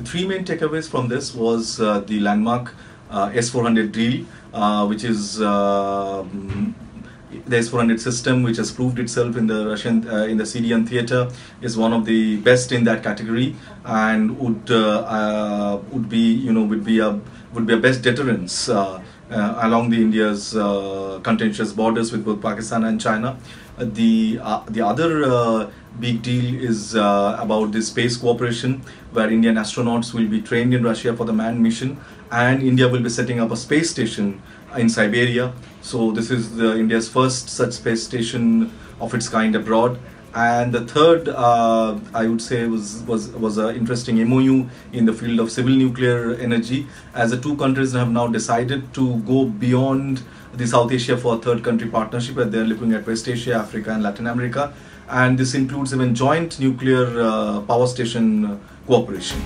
three main takeaways from this was the landmark S400 deal, which is the S400 system, which has proved itself in the in the Syrian theater, is one of the best in that category, and would be a best deterrence along the India's contentious borders with both Pakistan and China. The other big deal is about the space cooperation, where Indian astronauts will be trained in Russia for the manned mission, and India will be setting up a space station in Siberia. So this is India's first such space station of its kind abroad. And the third, I would say, was an interesting MOU in the field of civil nuclear energy, as the two countries have now decided to go beyond the South Asia for a third country partnership, where they're looking at West Asia, Africa and Latin America, and this includes even joint nuclear power station cooperation.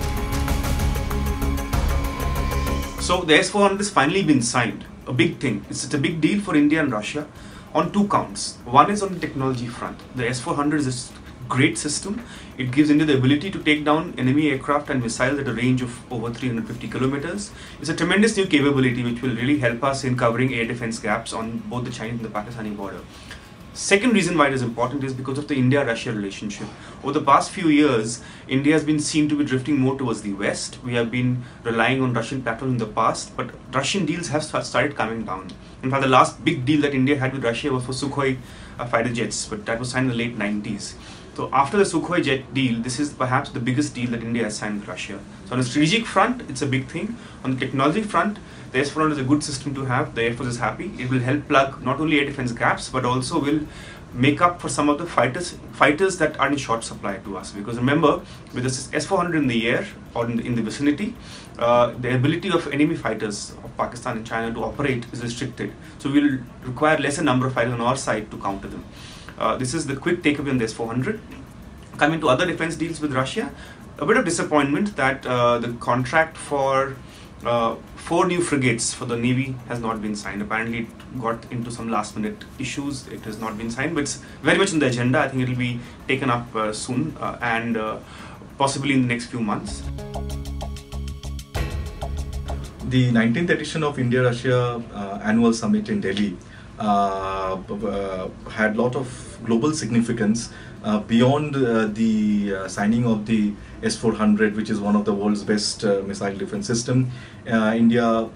So the S400 has finally been signed, a big thing. It's a big deal for India and Russia on two counts. One is on the technology front. The S400 is a great system. It gives India the ability to take down enemy aircraft and missiles at a range of over 350 kilometers. It's a tremendous new capability which will really help us in covering air defense gaps on both the Chinese and the Pakistani border. Second reason why it is important is because of the India-Russia relationship. Over the past few years, India has been seen to be drifting more towards the West. We have been relying on Russian platforms in the past, but Russian deals have started coming down. In fact, the last big deal that India had with Russia was for Sukhoi fighter jets, but that was signed in the late 90s. So after the Sukhoi jet deal, this is perhaps the biggest deal that India has signed with Russia. So on the strategic front, it's a big thing. On the technology front, the S400 is a good system to have. The Air Force is happy. It will help plug not only air defense gaps, but also will make up for some of the fighters that are in short supply to us. Because remember, with this S400 in the air or in the vicinity, the ability of enemy fighters of Pakistan and China to operate is restricted. So we will require lesser number of fighters on our side to counter them. This is the quick takeaway on the S400. Coming to other defense deals with Russia, a bit of disappointment that the contract for 4 new frigates for the Navy has not been signed. Apparently it got into some last minute issues. It has not been signed, but it's very much on the agenda. I think it will be taken up soon and possibly in the next few months. The 19th edition of India-Russia annual summit in Delhi had a lot of global significance beyond the signing of the S400, which is one of the world's best missile defense system. India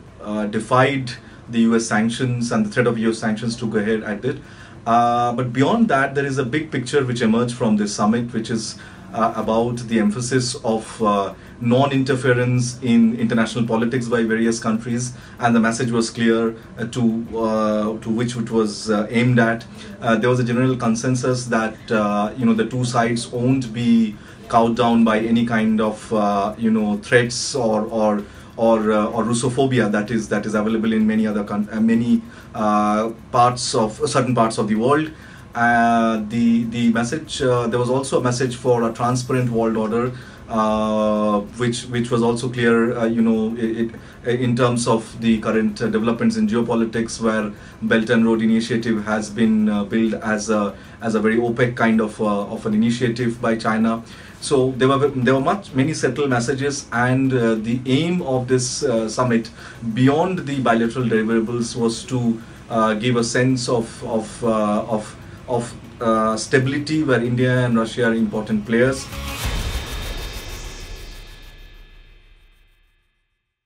defied the US sanctions and the threat of US sanctions to go ahead at it. But beyond that, there is a big picture which emerged from this summit, which is about the emphasis of non-interference in international politics by various countries, and the message was clear to which it was aimed at. There was a general consensus that the two sides won't be cowed down by any kind of threats or Russophobia that is available in many other certain parts of the world. The message, there was also a message for a transparent world order, which was also clear, in terms of the current developments in geopolitics, where Belt and Road Initiative has been billed as a very opaque kind of an initiative by China. So there were many subtle messages, and the aim of this summit, beyond the bilateral deliverables, was to give a sense of stability, where India and Russia are important players.